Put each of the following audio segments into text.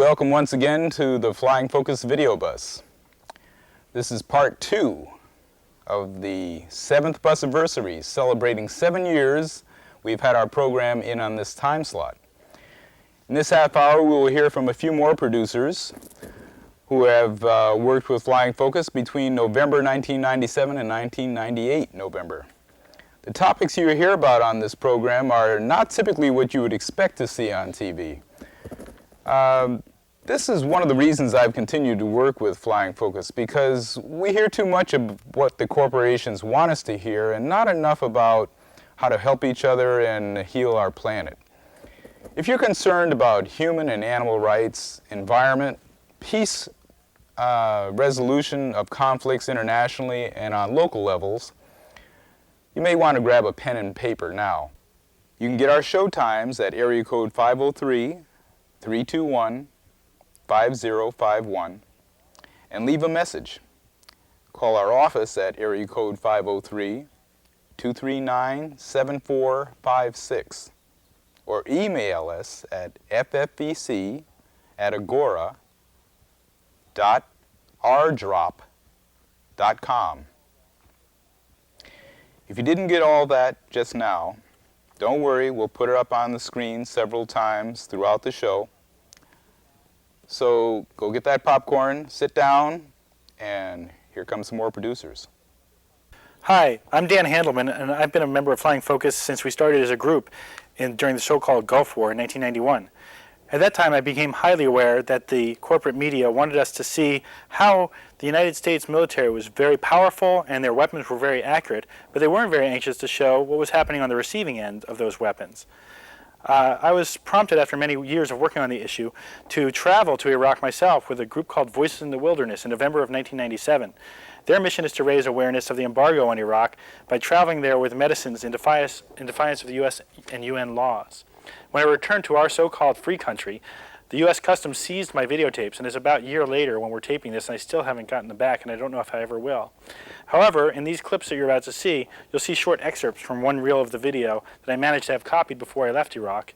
welcome once again to the Flying Focus Video Bus. This is part 2 of the 7th Busiversary, celebrating 7 years we've had our program in on this time slot. In this half hour, we will hear from a few more producers who have worked with Flying Focus between November 1997 and 1998 November. The topics you hear about on this program are not typically what you would expect to see on TV. This is one of the reasons I've continued to work with Flying Focus, because we hear too much of what the corporations want us to hear and not enough about how to help each other and heal our planet. If you're concerned about human and animal rights, environment, peace, resolution of conflicts internationally and on local levels, you may want to grab a pen and paper now. You can get our show times at area code 503-321-5051 and leave a message. Call our office at area code 503-239-7456 or email us at ffvc@agora.rdrop.com. If you didn't get all that just now, don't worry, we'll put it up on the screen several times throughout the show. So go get that popcorn, sit down, and here come some more producers. Hi, I'm Dan Handelman, and I've been a member of Flying Focus since we started as a group during the so-called Gulf War in 1991. At that time, I became highly aware that the corporate media wanted us to see how the United States military was very powerful and their weapons were very accurate, but they weren't very anxious to show what was happening on the receiving end of those weapons. I was prompted after many years of working on the issue to travel to Iraq myself with a group called Voices in the Wilderness in November of 1997. Their mission is to raise awareness of the embargo on Iraq by traveling there with medicines in defiance of the U.S. and UN laws. When I returned to our so-called free country, the U.S. Customs seized my videotapes, and it's about a year later when we're taping this, and I still haven't gotten them back, and I don't know if I ever will. However, in these clips that you're about to see, you'll see short excerpts from one reel of the video that I managed to have copied before I left Iraq,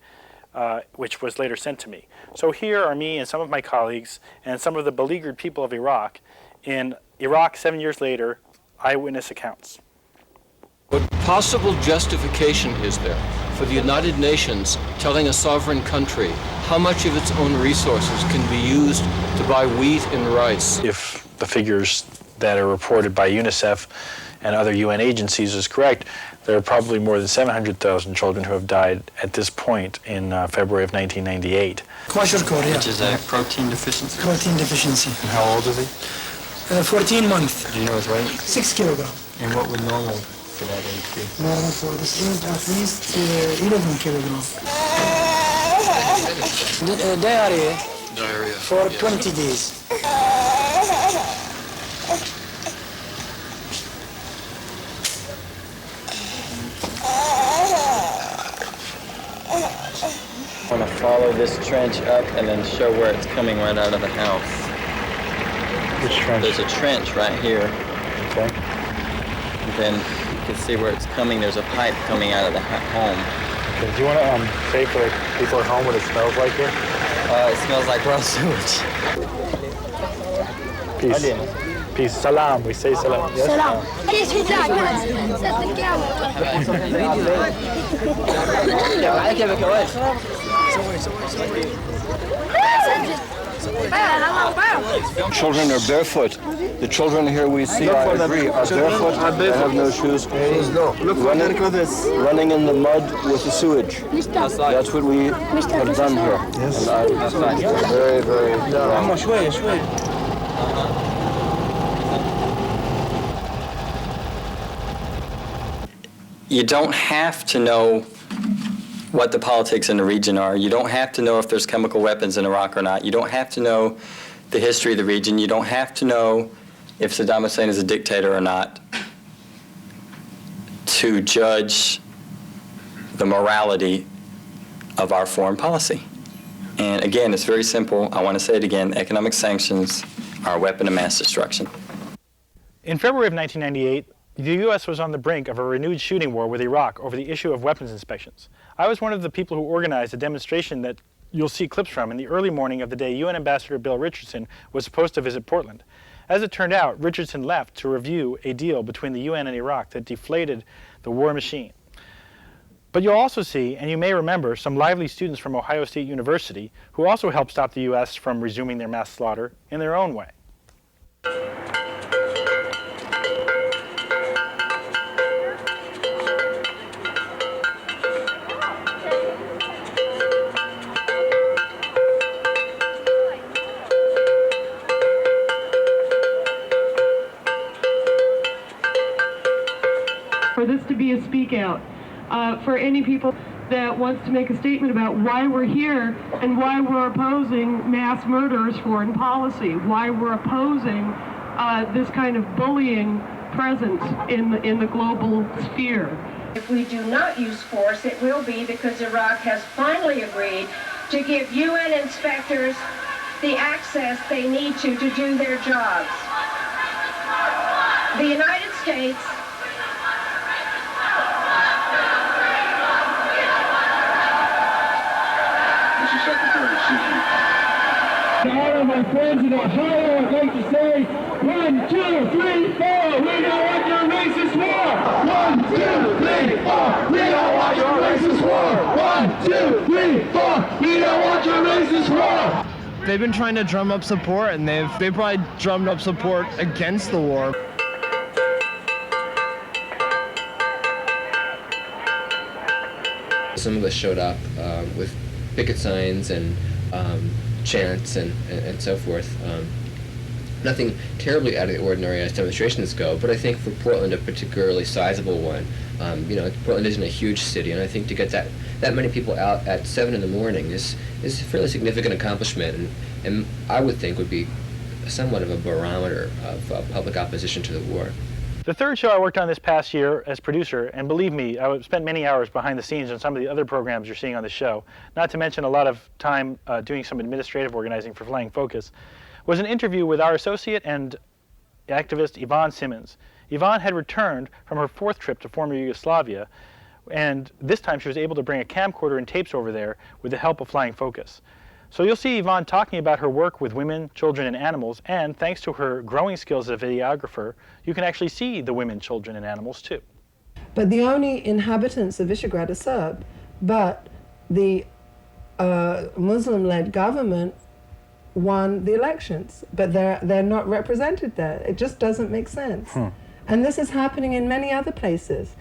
which was later sent to me. So here are me and some of my colleagues and some of the beleaguered people of Iraq in Iraq 7 years later, eyewitness accounts. What possible justification is there for the United Nations telling a sovereign country how much of its own resources can be used to buy wheat and rice? If the figures that are reported by UNICEF and other UN agencies is correct, there are probably more than 700,000 children who have died at this point in February of 1998. Kwashiorkor, yeah. Which is a protein deficiency? Protein deficiency. And how old is he? 14 months. Do you know his weight? 6 kilograms. And what would normal for that age be? Normal for this age, at least 11 kilograms. Diarrhea. Diarrhea. For 20 days. I want to follow this trench up and then show where it's coming right out of the house. Which trench? There's a trench right here. Okay. And then you can see where it's coming. There's a pipe coming out of the home. Okay. Do you want to say for people at home what it smells like here? It smells like raw sewage. Peace. Peace. Salam. We say salam. Yes? Salam. Children are barefoot. The children here we see, I agree, are barefoot. They have no shoes. Running in the mud with the sewage. That's what we have done here. Yes. Very, very wrong. You don't have to know what the politics in the region are. You don't have to know if there's chemical weapons in Iraq or not. You don't have to know the history of the region. You don't have to know if Saddam Hussein is a dictator or not to judge the morality of our foreign policy. And again, it's very simple. I want to say it again. Economic sanctions are a weapon of mass destruction. In February of 1998, the U.S. was on the brink of a renewed shooting war with Iraq over the issue of weapons inspections. I was one of the people who organized a demonstration that you'll see clips from in the early morning of the day UN Ambassador Bill Richardson was supposed to visit Portland. As it turned out, Richardson left to review a deal between the UN and Iraq that deflated the war machine. But you'll also see, and you may remember, some lively students from Ohio State University who also helped stop the US from resuming their mass slaughter in their own way. For this to be a speak out, for any people that wants to make a statement about why we're here and why we're opposing mass murder as foreign policy, why we're opposing this kind of bullying presence in the global sphere. If we do not use force, it will be because Iraq has finally agreed to give UN inspectors the access they need to do their jobs. The United States To all of my friends in Ohio, I'd like to say, 1, 2, 3, 4, we don't want your racist war! 1, 2, 3, 4, we don't want your racist war! 1, 2, 3, 4, we don't want your racist war! They've been trying to drum up support, and they've probably drummed up support against the war. Some of us showed up with picket signs and chants and so forth. Nothing terribly out of the ordinary as demonstrations go, but I think for Portland, a particularly sizable one. Portland isn't a huge city, and I think to get that many people out at 7 in the morning is a fairly significant accomplishment, and I would think would be somewhat of a barometer of public opposition to the war. The third show I worked on this past year as producer, and believe me, I spent many hours behind the scenes on some of the other programs you're seeing on the show, not to mention a lot of time doing some administrative organizing for Flying Focus, was an interview with our associate and activist Yvonne Simmons. Yvonne had returned from her 4th trip to former Yugoslavia, and this time she was able to bring a camcorder and tapes over there with the help of Flying Focus. So you'll see Yvonne talking about her work with women, children, and animals, and thanks to her growing skills as a videographer, you can actually see the women, children, and animals too. But the only inhabitants of Visegrad are Serb, but the Muslim-led government won the elections, but they're not represented there. It just doesn't make sense. And this is happening in many other places.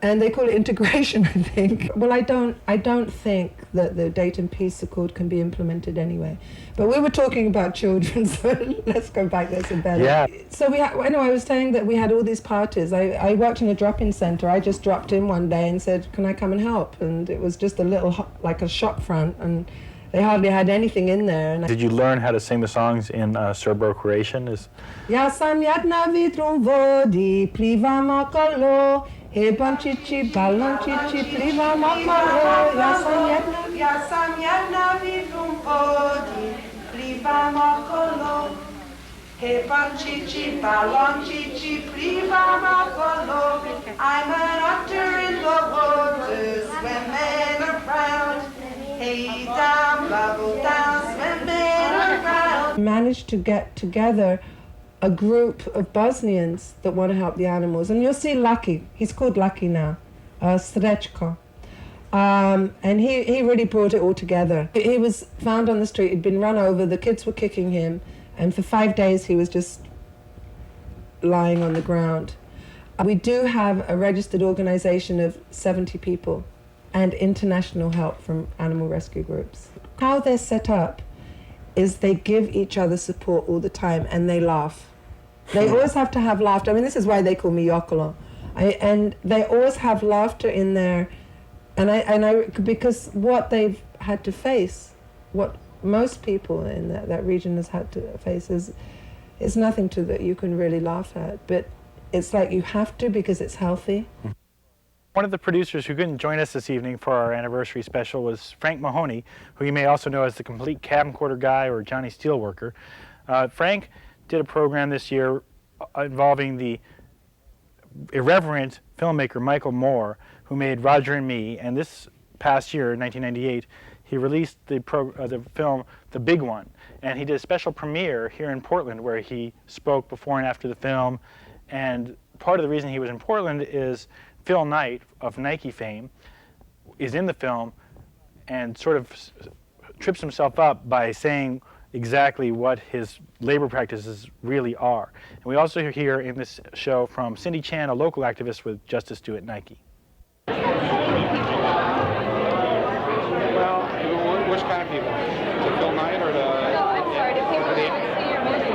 And they call it integration, I think. Well, I don't think that the Dayton Peace Accord can be implemented anyway. But we were talking about children, so let's go back. That's a better. Yeah. So I was saying that we had all these parties. I worked in a drop-in center. I just dropped in one day and said, "Can I come and help?" And it was just a little, like a shop front, and they hardly had anything in there. And did you learn how to sing the songs in Serbo-Croatian? Ja sam jedna vitrum vodi, plivam okolo. Hebam cici, balon cici, plivam okolo. Ja sam jedna vitrum vodi, plivam okolo. Hebam cici, balon cici, plivam okolo. I'm an otter in the waters, swimming around. Hey down, bubble down, swimming around. Managed to get together a group of Bosnians that want to help the animals. And you'll see Lucky, he's called Lucky now, Srečko. And he really brought it all together. He was found on the street, he'd been run over, the kids were kicking him, and for 5 days he was just lying on the ground. We do have a registered organization of 70 people and international help from animal rescue groups. How they're set up is they give each other support all the time, and they laugh. They always have to have laughter. I mean, this is why they call me Yokolo. And they always have laughter in there, because what they've had to face, what most people in that region has had to face is nothing that you can really laugh at, but it's like you have to because it's healthy. One of the producers who couldn't join us this evening for our anniversary special was Frank Mahoney, who you may also know as the complete camcorder guy or Johnny Steelworker. Frank did a program this year involving the irreverent filmmaker Michael Moore, who made Roger and Me, and this past year, 1998, he released the film, The Big One, and he did a special premiere here in Portland where he spoke before and after the film. And part of the reason he was in Portland is Phil Knight of Nike fame is in the film and sort of trips himself up by saying exactly what his labor practices really are. And we also hear in this show from Cindy Chan, a local activist with Justice Due at Nike. Well, which kind of people? To Phil Knight or to... No, I'm sorry, to people who want to see your movie.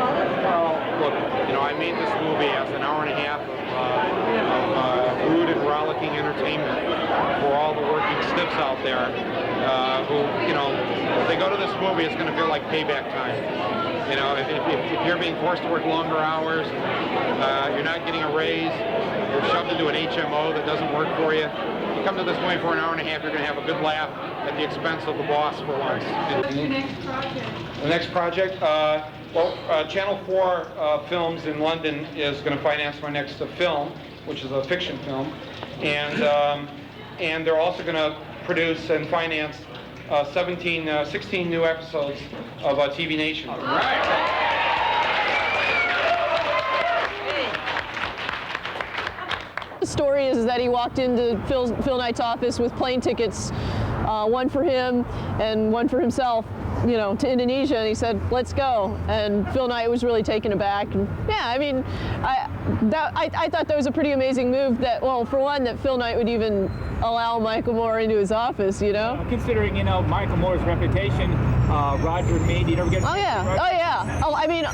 Well, look, you know, I made this movie as an hour and a half of rude and rollicking entertainment for all the working stiffs out there who, you know, if they go to this movie, it's going to feel like payback time. You know, if you're being forced to work longer hours, you're not getting a raise, you're shoved into an HMO that doesn't work for you, you come to this movie for an hour and a half, you're going to have a good laugh at the expense of the boss for once. What's your next project? The next project, Channel 4 Films in London is going to finance my next film, which is a fiction film, and they're also going to produce and finance 16 new episodes of TV Nation. All right. The story is that he walked into Phil Knight's office with plane tickets, one for him and one for himself, you know, to Indonesia, and he said, "Let's go." And Phil Knight was really taken aback. And yeah, I mean, I thought that was a pretty amazing move. That, well, for one, that Phil Knight would even allow Michael Moore into his office, you know. Considering, you know, Michael Moore's reputation, Roger and me, do you never get? Oh yeah, oh yeah. Oh, I mean,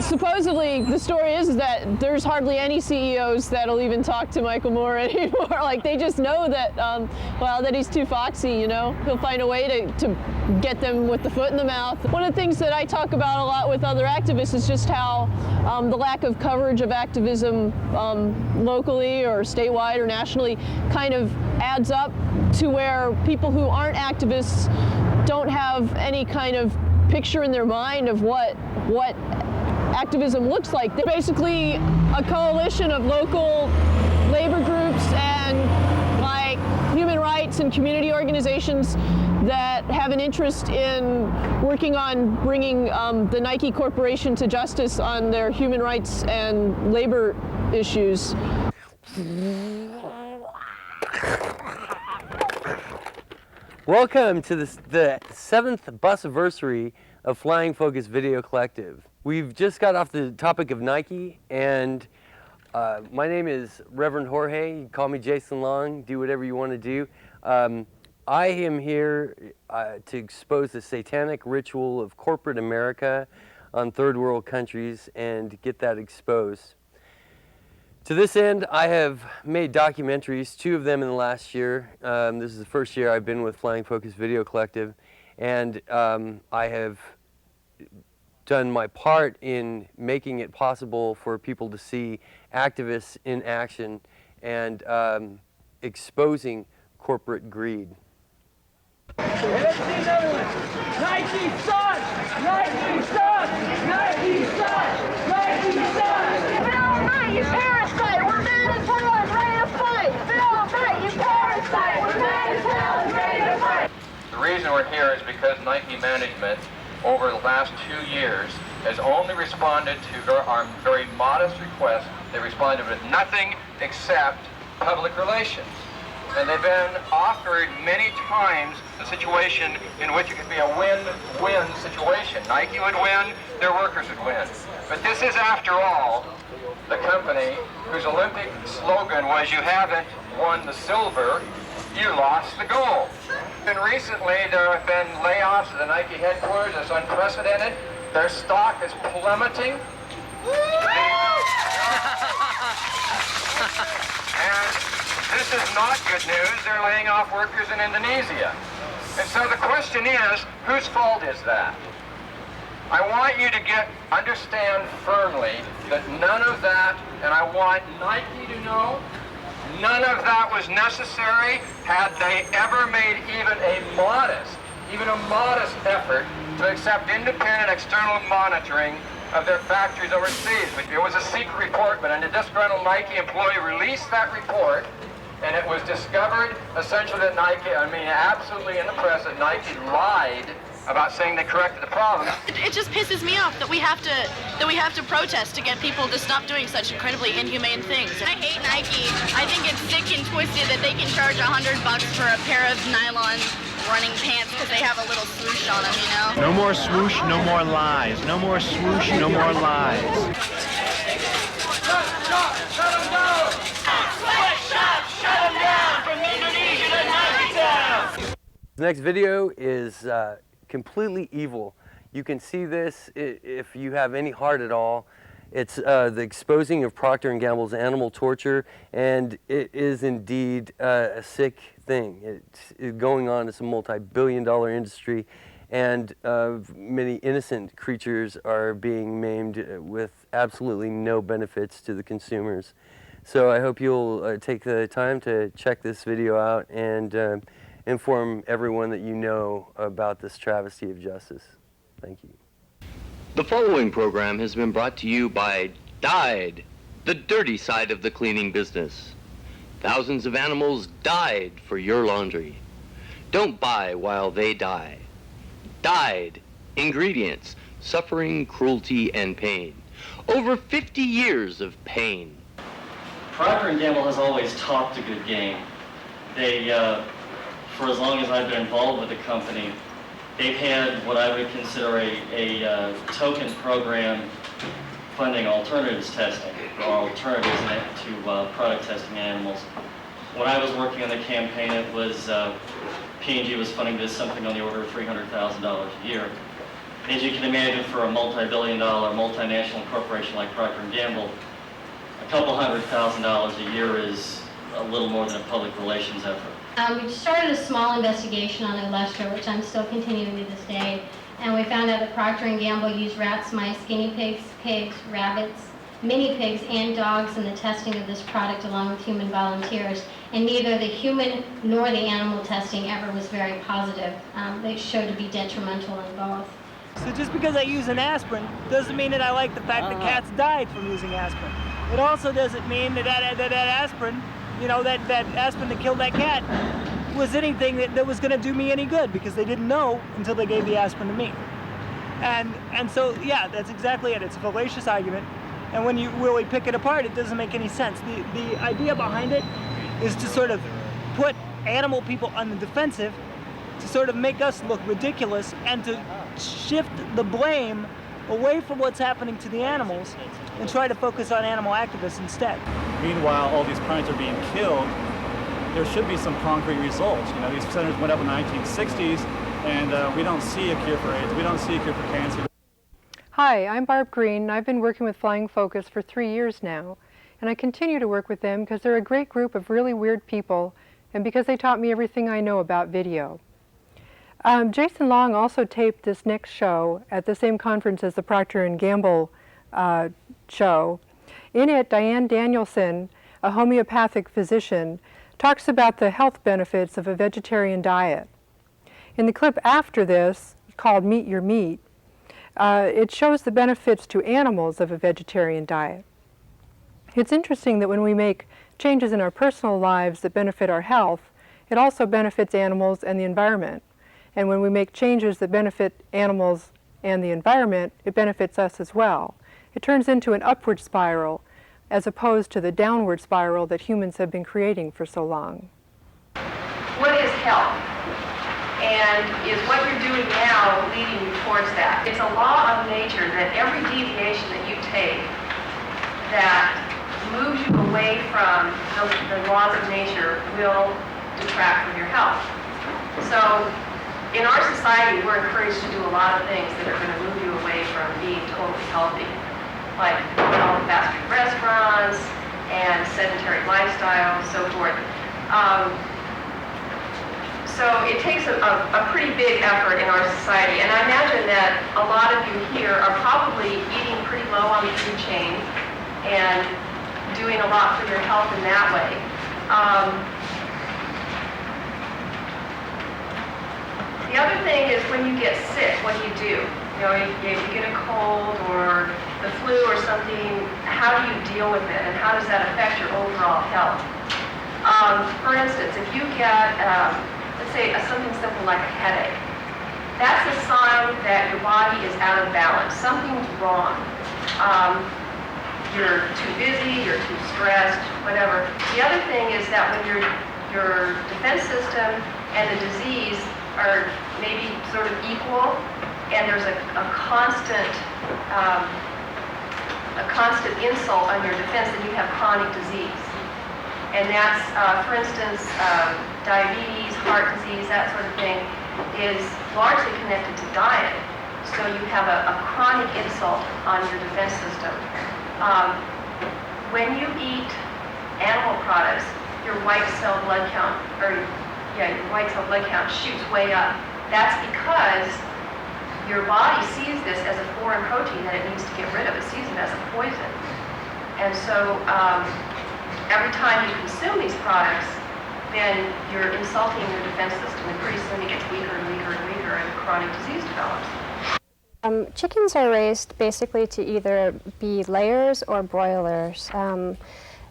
supposedly the story is that there's hardly any CEOs that'll even talk to Michael Moore anymore. Like, they just know that, well, that he's too foxy, you know. He'll find a way to get them with the foot in the mouth. One of the things that I talk about a lot with other activists is just how the lack of coverage of activism locally or statewide or nationally kind of adds up to where people who aren't activists don't have any kind of picture in their mind of what activism looks like. They're basically a coalition of local labor groups and like human rights and community organizations that have an interest in working on bringing the Nike Corporation to justice on their human rights and labor issues. Welcome to the 7th Busiversary of Flying Focus Video Collective. We've just got off the topic of Nike, and my name is Reverend Jorge. You can call me Jayson Long, do whatever you want to do. I am here to expose the satanic ritual of corporate America on third world countries and get that exposed. To this end, I have made documentaries, 2 of them in the last year. This is the first year I've been with Flying Focus Video Collective, and I have done my part in making it possible for people to see activists in action and exposing corporate greed. Let's see another one. Nike sucks! Nike sucks! Nike sucks! Nike sucks! Bill Knight, you parasite! We're mad as hell and ready to fight! Bill Knight, you parasite! We're mad as hell and ready to fight! The reason we're here is because Nike management, over the last 2 years, has only responded to our very modest request. They responded with nothing except public relations. And they've been offered many times a situation in which it could be a win-win situation. Nike would win, their workers would win. But this is, after all, the company whose Olympic slogan was, "You haven't won the silver, you lost the gold." And recently there have been layoffs at the Nike headquarters. It's unprecedented. Their stock is plummeting. And this is not good news. They're laying off workers in Indonesia. And so the question is, whose fault is that? I want you to understand firmly that none of that, and I want Nike to know, none of that was necessary had they ever made even a modest effort to accept independent external monitoring of their factories overseas. It was a secret report, but a disgruntled Nike employee released that report, And it was discovered essentially that Nike, absolutely in the press, that Nike lied about saying they corrected the problem. It just pisses me off that we have to protest to get people to stop doing such incredibly inhumane things. I hate Nike. I think it's sick and twisted that they can charge $100 for a pair of nylon running pants because they have a little swoosh on them, you know? No more swoosh, no more lies. No more swoosh, no more lies. Shut them down! Shut them down from Indonesia to Nike Town! The next video is completely evil. You can see this if you have any heart at all. It's the exposing of Procter & Gamble's animal torture, and it is indeed a sick thing. It's going on. It's a multi-billion-dollar industry, and many innocent creatures are being maimed with absolutely no benefits to the consumers. So I hope you'll take the time to check this video out and inform everyone that you know about this travesty of justice. Thank you. The following program has been brought to you by Died, the dirty side of the cleaning business. Thousands of animals died for your laundry. Don't buy while they die. Died, ingredients, suffering, cruelty, and pain. Over 50 years of pain. Procter & Gamble has always talked a good game. They, for as long as I've been involved with the company, they've had what I would consider a token program funding alternatives testing, or alternatives to product testing animals. When I was working on the campaign, it was P&G was funding this something on the order of $300,000 a year. As you can imagine, for a multi-billion-dollar multinational corporation like Procter & Gamble, a couple $100,000 a year is a little more than a public relations effort. We started a small investigation on Olestra, which I'm still continuing to this day, and we found out that Procter & Gamble used rats, mice, guinea pigs, rabbits, mini pigs, and dogs in the testing of this product along with human volunteers, and neither the human nor the animal testing ever was very positive. They showed to be detrimental in both. So just because I use an aspirin doesn't mean that I like the fact that cats died from using aspirin. It also doesn't mean that aspirin, you know, that aspirin that killed that cat was anything that was going to do me any good, because they didn't know until they gave the aspirin to me. And so, yeah, that's exactly it. It's a fallacious argument. And when you really pick it apart, it doesn't make any sense. The idea behind it is to sort of put animal people on the defensive, to sort of make us look ridiculous, and to shift the blame away from what's happening to the animals and try to focus on animal activists instead. Meanwhile, all these primates are being killed. There should be some concrete results. You know, these percentages went up in the 1960s, and we don't see a cure for AIDS. We don't see a cure for cancer. Hi, I'm Barb Greene, and I've been working with Flying Focus for 3 years now. And I continue to work with them because they're a great group of really weird people, and because they taught me everything I know about video. Jayson Long also taped this next show at the same conference as the Procter & Gamble show. In it, Diane Danielson, a homeopathic physician, talks about the health benefits of a vegetarian diet. In the clip after this, called Meet Your Meat, it shows the benefits to animals of a vegetarian diet. It's interesting that when we make changes in our personal lives that benefit our health, it also benefits animals and the environment. And when we make changes that benefit animals and the environment, it benefits us as well. It turns into an upward spiral as opposed to the downward spiral that humans have been creating for so long. What is health? And is what you're doing now leading you towards that? It's a law of nature that every deviation that you take that moves you away from the laws of nature will detract from your health. So in our society, we're encouraged to do a lot of things that are going to move you away from being totally healthy, like fast food restaurants and sedentary lifestyle and so forth. So it takes a pretty big effort in our society, and I imagine that a lot of you here are probably eating pretty low on the food chain and doing a lot for your health in that way. The other thing is when you get sick, what do you do? You know, if you get a cold or the flu or something, how do you deal with it, and how does that affect your overall health? For instance, if you get, let's say, something simple like a headache, that's a sign that your body is out of balance. Something's wrong. You're too busy, you're too stressed, whatever. The other thing is that when your defense system and the disease are maybe sort of equal, and there's a constant insult on your defense, then you have chronic disease. And that's, for instance, diabetes, heart disease, that sort of thing, is largely connected to diet. So you have a chronic insult on your defense system. When you eat animal products, your white cell blood count, shoots way up. That's because your body sees this as a foreign protein that it needs to get rid of. It sees it as a poison. And so every time you consume these products, then you're insulting your defense system, and pretty soon it gets weaker and weaker and weaker, and chronic disease develops. Chickens are raised basically to either be layers or broilers.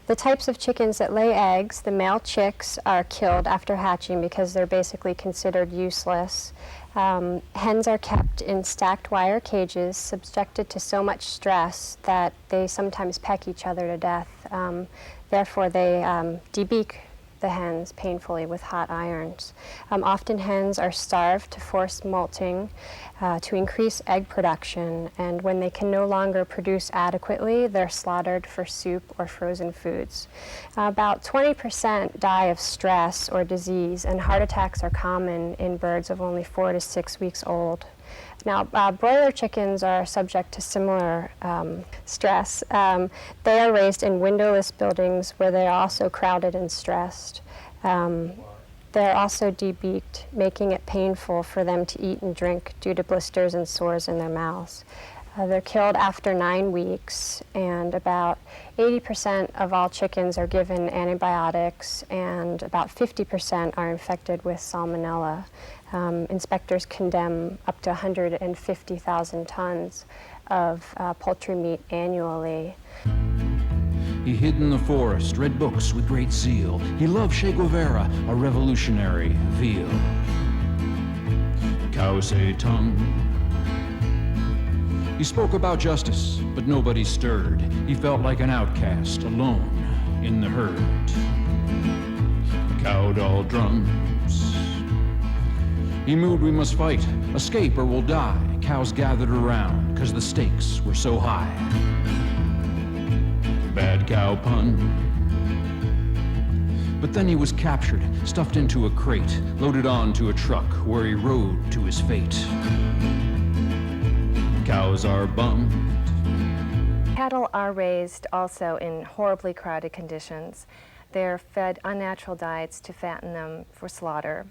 The types of chickens that lay eggs, the male chicks are killed after hatching because they're basically considered useless. Hens are kept in stacked wire cages, subjected to so much stress that they sometimes peck each other to death. Therefore, they debeak the hens painfully with hot irons. Often hens are starved to force molting to increase egg production, and when they can no longer produce adequately, they're slaughtered for soup or frozen foods. About 20% die of stress or disease, and heart attacks are common in birds of only 4 to 6 weeks old. Now, broiler chickens are subject to similar stress. They are raised in windowless buildings where they are also crowded and stressed. They're also debeaked, making it painful for them to eat and drink due to blisters and sores in their mouths. They're killed after 9 weeks, and about 80% of all chickens are given antibiotics, and about 50% are infected with salmonella. Inspectors condemn up to 150,000 tons of poultry meat annually. He hid in the forest, read books with great zeal. He loved Che Guevara, a revolutionary veal. Cow say tongue. He spoke about justice, but nobody stirred. He felt like an outcast, alone in the herd. Cow doll drums. He moved, we must fight, escape or we'll die. Cows gathered around, 'cause the stakes were so high. Bad cow pun. But then he was captured, stuffed into a crate, loaded onto a truck where he rode to his fate. Cows are bummed. Cattle are raised also in horribly crowded conditions. They're fed unnatural diets to fatten them for slaughter.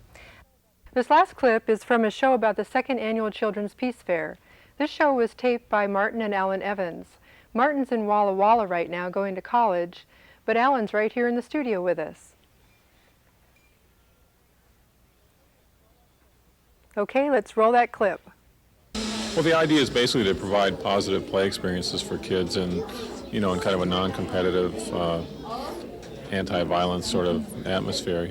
This last clip is from a show about the second annual Children's Peace Fair. This show was taped by Martin and Alan Evans. Martin's in Walla Walla right now going to college, but Alan's right here in the studio with us. Okay, let's roll that clip. Well, the idea is basically to provide positive play experiences for kids in kind of a non-competitive, anti-violence sort of atmosphere,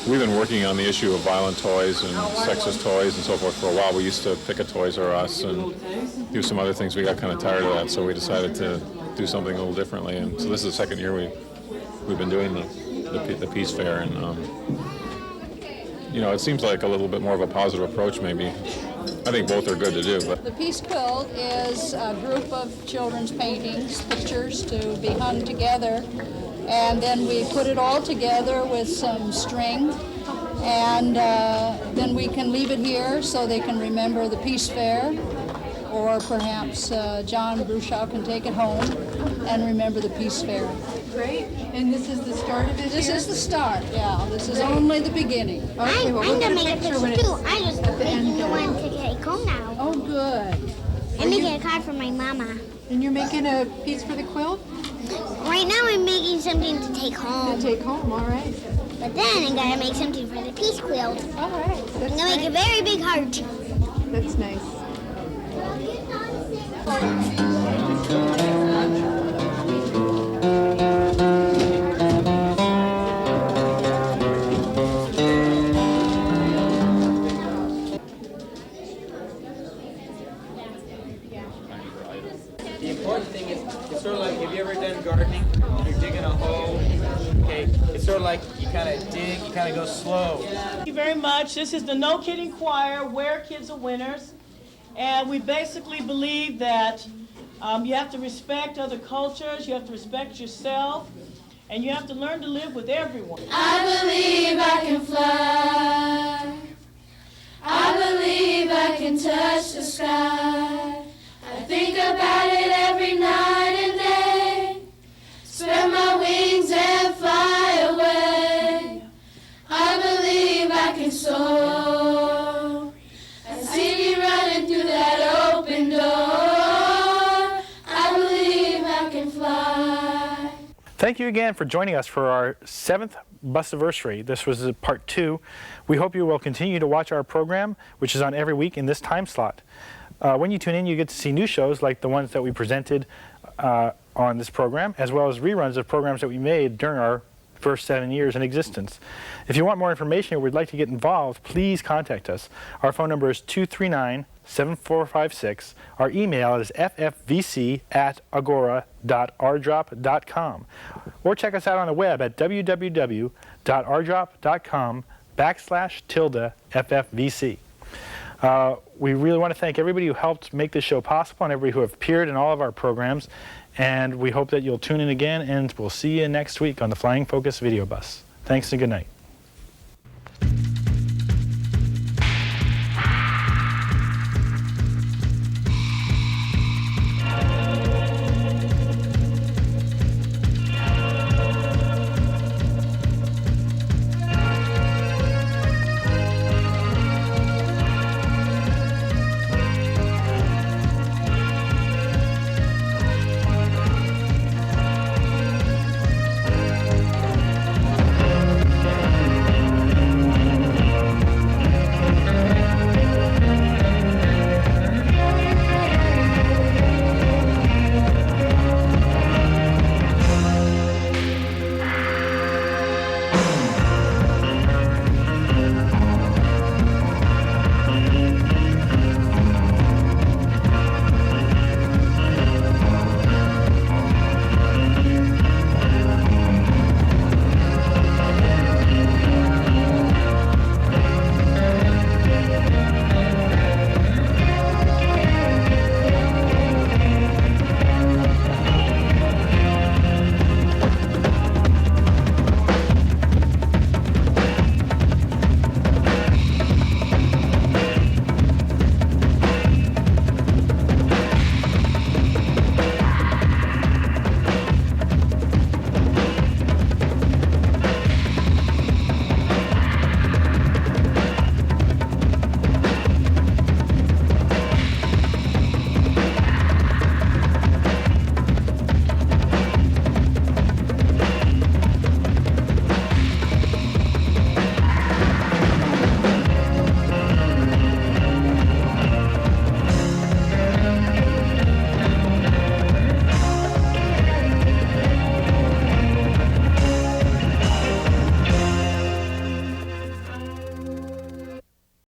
We've been working on the issue of violent toys and sexist toys and so forth for a while. We used to pick a Toys R Us and do some other things. We got kind of tired of that, so we decided to do something a little differently. And so this is the second year we've been doing the Peace Fair, and it seems like a little bit more of a positive approach maybe. I think both are good to do. But the Peace Quilt is a group of children's paintings, pictures to be hung together. And then we put it all together with some string, and then we can leave it here so they can remember the Peace Fair, or perhaps John Bruschow can take it home and remember the Peace Fair. Great. And this is the start of it? This is the start, yeah. This is only the beginning. Okay, well, we'll get a picture when it's I just making the one to take home now. Oh, good. I'm making a card for my mama. And you're making a piece for the quilt? Right now I'm making something to take home. To take home, all right. But then I'm going to make something for the Peace Quilt. All right. I'm going to make a very big heart. That's nice. sort of like, have you ever done gardening? You're digging a hole, okay? It's sort of like you kind of dig, you kind of go slow. Thank you very much. This is the No Kidding Choir, Where Kids Are Winners. And we basically believe that you have to respect other cultures, you have to respect yourself, and you have to learn to live with everyone. I believe I can fly. I believe I can touch the sky. I think about it every night and day. Spread my wings and fly away. I believe I can soar. I see me running through that open door. I believe I can fly. Thank you again for joining us for our 7th Busiversary. This was part 2. We hope you will continue to watch our program, which is on every week in this time slot. When you tune in, you get to see new shows like the ones that we presented on this program, as well as reruns of programs that we made during our first 7 years in existence. If you want more information or would like to get involved, please contact us. Our phone number is 239-7456. Our email is ffvc@agora.rdrop.com. Or check us out on the web at www.rdrop.com/FFVC. We really want to thank everybody who helped make this show possible and everybody who have appeared in all of our programs. And we hope that you'll tune in again, and we'll see you next week on the Flying Focus Video Bus. Thanks and good night.